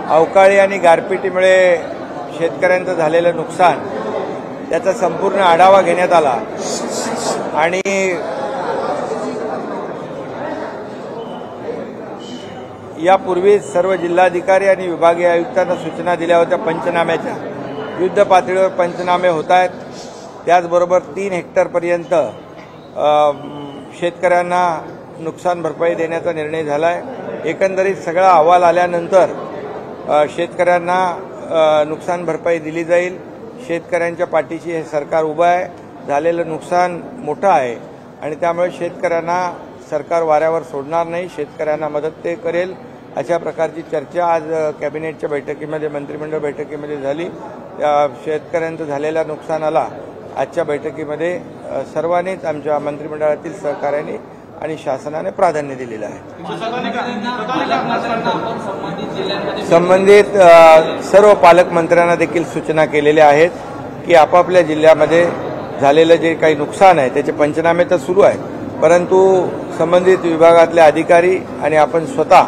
अवकाळी आणि गारपिटीमुळे शेतकऱ्यांचं झालेलं नुकसान त्याचा संपूर्ण आढावा घेण्यात आला आणि यापूर्वी सर्व जिल्हाधिकारी आणि विभागीय आयुक्तांना सूचना दिल्या होत्या पंचनाम्याच्या। युद्ध पातळीवर पंचनामे होत आहेत। त्याचबरोबर 3 हेक्टरपर्यंत शेतकऱ्यांना नुकसान भरपाई देण्याचा निर्णय झाला आहे। एकंदरीत सगळा अहवाल आल्यानंतर शेतकऱ्यांना नुकसान भरपाई दिली जाईल। शेतकऱ्यांच्या पाठीशी हे सरकार उभं आहे। झालेलं नुकसान मोठं आहे आणि त्यामुळे शेतकऱ्यांना सरकार वाऱ्यावर सोडणार नाही, शेतकऱ्यांना मदत ते करेल अशा प्रकारची चर्चा आज कॅबिनेटच्या बैठकीमध्ये मंत्रिमंडळ बैठकीमध्ये झाली। शेतकऱ्यांचं झालेल्या नुकसानाला आजच्या बैठकीमध्ये सर्वांनीच आमच्या मंत्रिमंडळातील सहकार्याने आणि शासनाने प्राधान्य दिलेलं आहे। संबंधित सर्व पालकमंत्र्यांना देखील सूचना केलेल्या आहेत की आपापल्या जिल्ह्यामध्ये झालेलं जे काही नुकसान आहे त्याचे पंचनामे तर सुरू आहे, परंतु संबंधित विभागातले अधिकारी आणि आपण स्वतः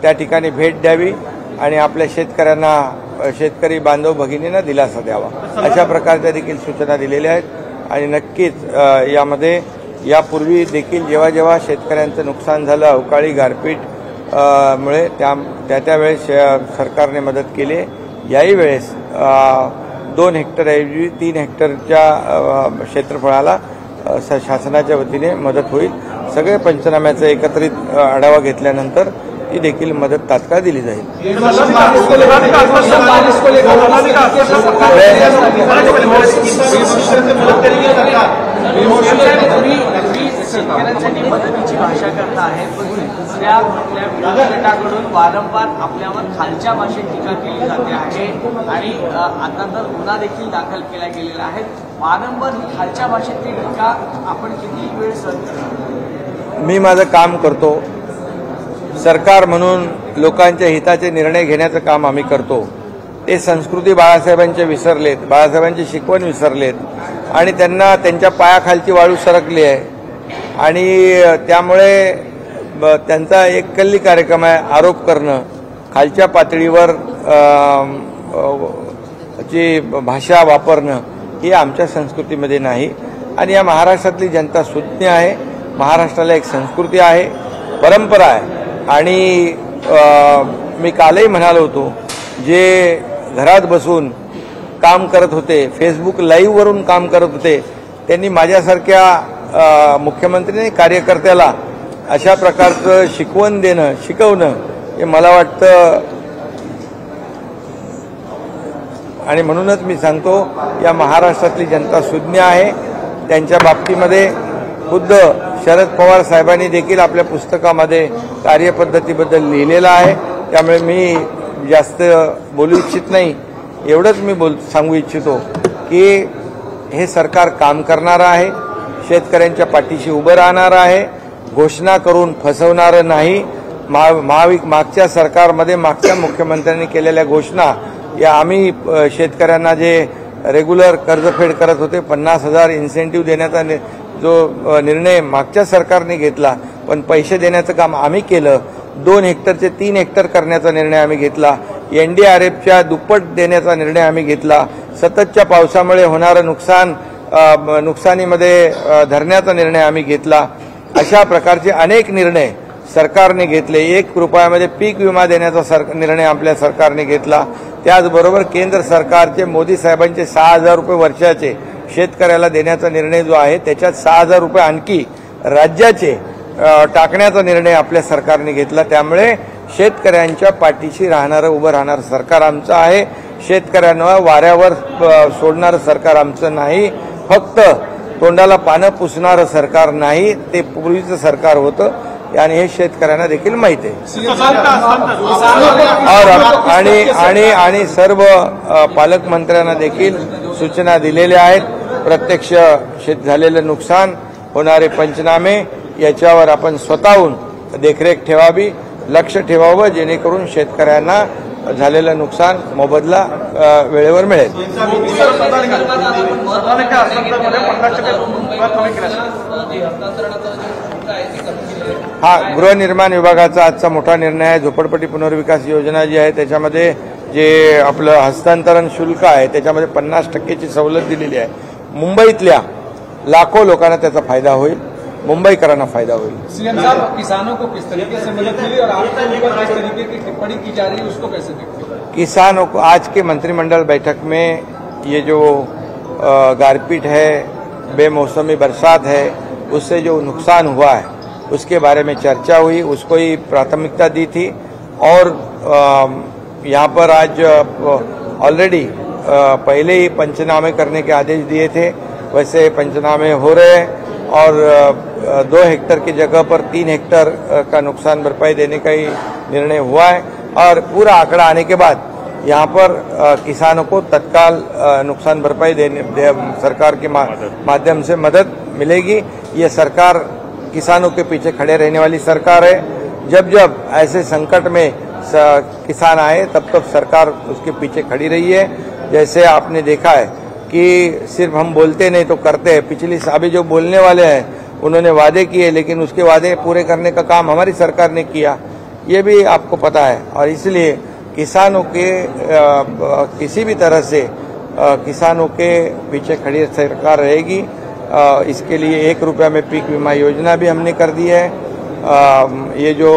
त्या ठिकाणी भेट द्यावी आणि आपल्या शेतकरी बांधव भगिनींना दिलासा द्यावा अशा प्रकारच्या देखील सूचना दिलेल्या आहेत। आणि नक्कीच यामध्ये यापूर्वी देखील जेव्हा जेव्हा शेतकऱ्यांचं नुकसान झालं अवकाळी गारपीट मुळे त्यावेळेस सरकारने मदत केली। याही वेळेस 2 हेक्टरऐवजी 3 हेक्टरच्या क्षेत्रफळाला शासनाच्या वतीने मदत होईल। सगळे पंचनाम्याचा एकत्रित आढावा घेतल्यानंतर ही देखील मदत तात्काळ दिली जाईल। शेतकऱ्यांसाठी मदतीची भाषा करता आहे, पण दुसऱ्या विरोधी गटाकडून वारंवार आपल्यावर खालच्या भाषेत टीका केली जाते आहे आणि आता तर गुन्हा देखील दाखल केला गेलेला आहे। वारंवार ही खालच्या भाषेतली टीका आपण किती वेळ सहन करणार? मी माझं काम करतो, सरकार म्हणून लोकांच्या हिताचे निर्णय घेण्याचं काम आम्ही करतो। ते संस्कृती बाळासाहेबांचे विसरलेत, बाळासाहेबांची शिकवण विसरलेत आणि त्यांना त्यांच्या पायाखालची वाळू सरकली आहे आणि त्यामुळे त्यांचा एक कल्ली कार्यक्रम आहे आरोप करणं, खालच्या पातळीवर जी भाषा वापरणं ही आमच्या संस्कृतीमध्ये नाही। आणि या महाराष्ट्रातली जनता सुज्ञ आहे, महाराष्ट्राला एक संस्कृती आहे, परंपरा आहे आणि मी कालही म्हणालो होतो जे घरात बसून काम करत होते, फेसबुक लाईव्ह वरून काम करत होते, त्यांनी माझ्यासारख्या मुख्यमंत्री कार्यकर्त्याला अशा प्रकारचं शिकवणं हे मला वाटतं आणि म्हणूनच मी सांगतो या महाराष्ट्रातली जनता सुज्ञ आहे। त्यांच्या बाबतीमध्ये खुद्द शरद पवार साहेबांनी देखील आपल्या पुस्तकामध्ये कार्यपद्धतीबद्दल लिहिलेलं आहे। त्यामुळे मी जास्त बोलू इच्छित नाही, एवढंच मी सांगू इच्छितो की हे सरकार काम करणारं आहे, शेतकऱ्यांच्या पाठीशी उभं राहणार आहे, घोषणा करून फसवणारं नाही। मागच्या सरकारमध्ये मागच्या मुख्यमंत्र्यांनी केलेल्या घोषणा या आम्ही शेतकऱ्यांना जे रेग्युलर कर्जफेड करत होते 50,000 इन्सेंटिव्ह देण्याचा जो निर्णय मागच्या सरकारने घेतला, पण पैसे देण्याचं काम आम्ही केलं। 2 हेक्टरचे 3 हेक्टर करण्याचा निर्णय आम्ही घेतला। NDRFच्या दुप्पट देण्याचा निर्णय आम्ही घेतला। सततच्या पावसामुळे होणारं नुकसानीमध्ये धरण्याचा निर्णय आम्ही घेतला। अशा प्रकारचे अनेक निर्णय सरकारने घेतले। 1 रुपयामध्ये पीक विमा देण्याचा निर्णय आपल्या सरकारने घेतला। त्याचबरोबर केंद्र सरकारचे मोदी साहेबांचे 6,000 रुपये वर्षाचे शेतकऱ्याला देण्याचा निर्णय जो आहे त्याच्यात 6,000 रुपये आणखी राज्याचे टाकण्याचा निर्णय आपल्या सरकारने घेतला। त्यामुळे शेतकऱ्यांच्या पाठीशी उभं राहणारं सरकार आमचं आहे। शेतकऱ्यांना वाऱ्यावर सोडणारं सरकार आमचं नाही, फक्त तोंडाला पानं पुसणारं सरकार नाही, ते पूर्वीचं सरकार होतं आणि हे शेतकऱ्यांना देखील माहिती आहे। आणि सर्व पालकमंत्र्यांना देखील सूचना दिलेल्या आहेत। प्रत्यक्ष झालेलं नुकसान, होणारे पंचनामे याच्यावर आपण स्वतःहून देखरेख ठेवावी, लक्ष ठेवावं, जेणेकरून शेतकऱ्यांना झालेलं नुकसान मोबदला वेळेवर मिळेल। हा गृहनिर्माण विभागाचा आजचा मोठा निर्णय आहे. झोपडपट्टी पुनर्विकास योजना जी आहे त्याच्यामध्ये जे आपलं हस्तांतरण शुल्क आहे त्याच्यामध्ये 50% सवलत दिलेली आहे. मुंबईतल्या लाखों लोकांना त्याचा फायदा होईल, मुंबईकरांना फायदा होईल. सीएम साहब, किसानों को किस तरीके से मदद मिली और आपके ऊपर किस तरीके की टिप्पणी की जा रही है उसको कैसे देखते हैं? किसानों को आज के मंत्रिमंडल बैठक में ये जो गारपीट है, बेमौसमी बरसात है, उससे जो नुकसान हुआ है उसके बारे में चर्चा हुई, उसको ही प्राथमिकता दी थी. और यहाँ पर आज ऑलरेडी पहले ही पंचनामे करने के आदेश दिए थे, वैसे पंचनामे हो रहे हैं और 2 हेक्टेयर की जगह पर 3 हेक्टेयर का नुकसान भरपाई देने का ही निर्णय हुआ है. और पूरा आंकड़ा आने के बाद यहाँ पर किसानों को तत्काल नुकसान भरपाई सरकार के माध्यम से मदद मिलेगी. ये सरकार किसानों के पीछे खड़े रहने वाली सरकार है. जब जब ऐसे संकट में किसान आए तब तब सरकार उसके पीछे खड़ी रही है. जैसे आपने देखा है कि सिर्फ हम बोलते नहीं तो करते हैं. पिछली अभी जो बोलने वाले हैं उन्होंने वादे किए, लेकिन उसके वादे पूरे करने का काम हमारी सरकार ने किया, ये भी आपको पता है. और इसलिए किसानों के किसी भी तरह से किसानों के पीछे खड़ी सरकार रहेगी. इसके लिए 1 रुपया में पीक बीमा योजना भी हमने कर दी है. ये जो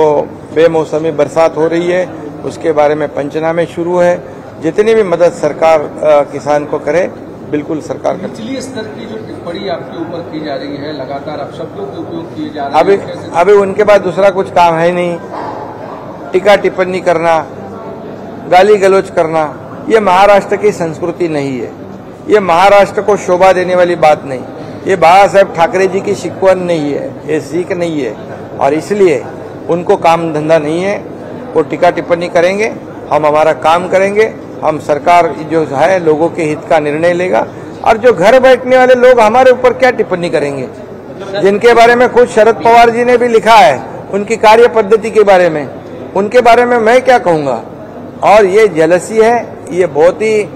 बेमौसमी बरसात हो रही है उसके बारे में पंचनामे शुरू है. जितनी भी मदद सरकार किसान को करे बिल्कुल सरकार करे. निचली स्तर की जो टिप्पणी आपके ऊपर की जा रही है, लगातार आप शब्दों के उपयोग किए जा रहे हैं, अभी उनके पास दूसरा कुछ काम है नहीं. टीका टिप्पणी करना, गाली गलौज करना, ये महाराष्ट्र की संस्कृति नहीं है. ये महाराष्ट्र को शोभा देने वाली बात नहीं. ये बाबा साहेब ठाकरे जी की शिकवण नहीं है, ये सीख नहीं है. और इसलिए उनको काम धंधा नहीं है. वो टीका टिप्पणी करेंगे, हम हमारा काम करेंगे. हम सरकार जो है लोगों के हित का निर्णय लेगा. और जो घर बैठने वाले लोग हमारे ऊपर क्या टिप्पणी करेंगे, जिनके बारे में खुद शरद पवार जी ने भी लिखा है उनकी कार्य पद्धति के बारे में, उनके बारे में मैं क्या कहूँगा. और ये जेलसी है, ये बहुत ही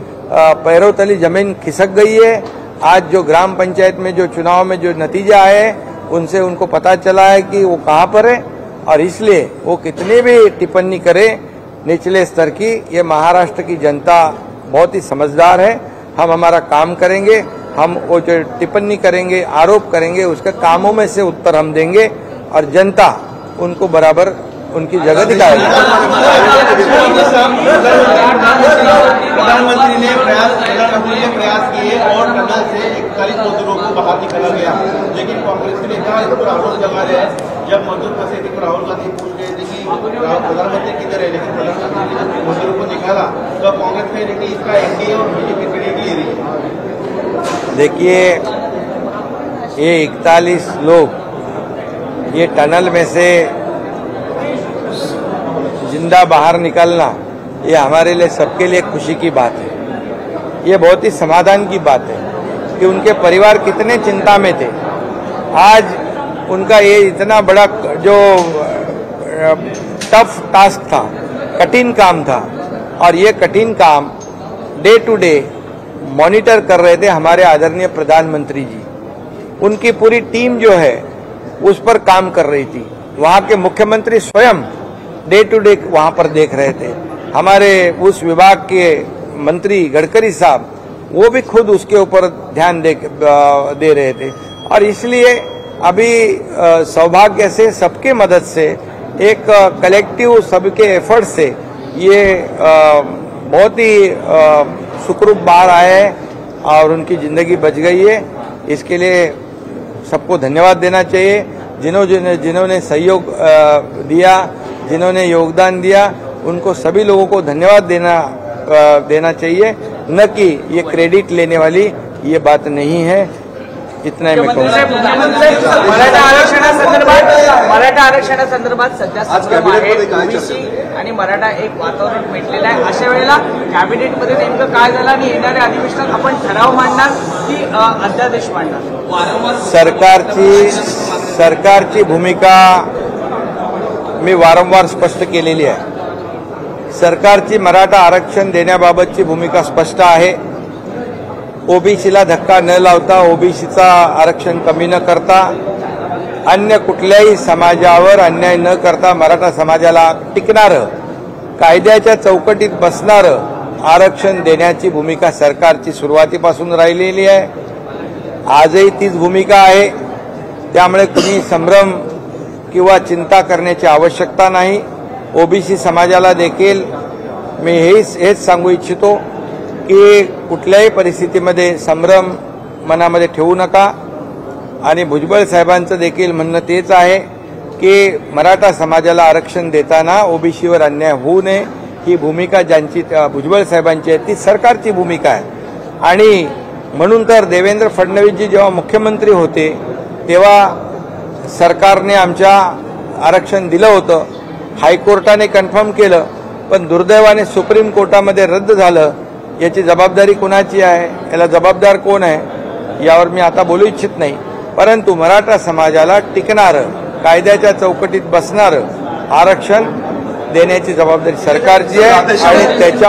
पैरों तली जमीन खिसक गई है. आज जो ग्राम पंचायत में जो चुनाव में जो नतीजा आए उनसे उनको पता चला है कि वो कहाँ पर है. और इसलिए वो कितनी भी टिप्पणी करे निचले स्तर की, ये महाराष्ट्र की जनता बहुत ही समझदार है. हम हमारा काम करेंगे, हम वो जो टिप्पणी करेंगे, आरोप करेंगे, उसके कामों में से उत्तर हम देंगे और जनता उनको बराबर उनकी जगह दिखाएगी. प्रधानमंत्री ने प्रयास किए और टनल से 41 मजदूरों को बाहर निकाला गया, लेकिन कांग्रेस के नेता इस पर आरोप लगा रहे हैं. जब मजदूर फंसे थे राहुल गांधी पूछ रहे थे कि प्रधानमंत्री किधर है, लेकिन प्रधानमंत्री ने मजदूरों को निकाला. तो कांग्रेस कह रही कि इसका एनडीए और बीजेपी क्रेडिट ले रही है. देखिए, ये 41 लोग ये टनल में से जिंदा बाहर निकलना, ये हमारे लिए सबके लिए खुशी की बात है. ये बहुत ही समाधान की बात है कि उनके परिवार कितने चिंता में थे. आज उनका ये इतना बड़ा जो टफ टास्क था, कठिन काम था, और ये कठिन काम डे टू डे मॉनिटर कर रहे थे हमारे आदरणीय प्रधानमंत्री जी. उनकी पूरी टीम जो है उस पर काम कर रही थी. वहाँ के मुख्यमंत्री स्वयं डे टू डे वहाँ पर देख रहे थे. हमारे उस विभाग के मंत्री गडकरी साहब वो भी खुद उसके ऊपर ध्यान दे रहे थे. और इसलिए अभी सौभाग्य से सबके मदद से एक कलेक्टिव सबके एफर्ट से ये बहुत ही सुखरूप बाहर आए हैं और उनकी जिंदगी बच गई है. इसके लिए सबको धन्यवाद देना चाहिए. जिन्होंने सहयोग दिया, जिन्होंने योगदान दिया, उनको सभी लोगों को धन्यवाद देना चाहिए, न कि ये क्रेडिट लेने वाली ये बात नहीं है. इतना ही मैं कहूँगा. मराठा आरक्षणासंदर्भात सध्या संभ्रम आहे. ओबीसी आणि मराठा एक वातावरण पेटलेलं आहे. अशा वेळेला कॅबिनेटमध्ये नेमकं काय झालं आणि येणाऱ्या अधिवेशनात आपण ठराव मांडणार की अध्यादेश मांडणार? सरकारची भूमिका मी वारंवार स्पष्ट केलेली आहे. सरकारची मराठा आरक्षण देण्याबाबतची भूमिका स्पष्ट आहे. ओबीसीला धक्का न लावता, ओबीसीचा आरक्षण कमी न करता अन्य कुठल्याही समाजावर अन्याय न करता मराठा समाजाला टिकणारं, कायद्याच्या चौकटीत बसणारं आरक्षण देण्याची भूमिका सरकारची सुरुवातीपासून राहिलेली आहे. आजही तीच भूमिका आहे. त्यामुळे कुणी संभ्रम किंवा चिंता करण्याची आवश्यकता नाही. ओबीसी समाजाला देखील मी हेच सांगू इच्छितो की कुठल्याही परिस्थितीमध्ये संभ्रम मनामध्ये ठेवू नका. आणि भुजबळ साहेबांचं देखील म्हणणं तेच आहे की मराठा समाजाला आरक्षण देताना ओबीसीवर अन्याय होऊ नये ही भूमिका ज्यांची भुजबळ साहेबांची आहे ती सरकारची भूमिका आहे. आणि म्हणून तर देवेंद्र फडणवीसजी जेव्हा मुख्यमंत्री होते तेव्हा सरकारने आमच्या आरक्षण दिलं होतं. हायकोर्टाने कन्फर्म केलं, पण दुर्दैवाने सुप्रीम कोर्टामध्ये रद्द झालं. याची जबाबदारी कोणाची आहे, याला जबाबदार कोण आहे यावर मी आता बोलू इच्छित नाही. परंतु मराठा समाजाला टिकणारं, कायद्याच्या चौकटीत बसणारं आरक्षण देण्याची जबाबदारी सरकारची आहे आणि त्याच्या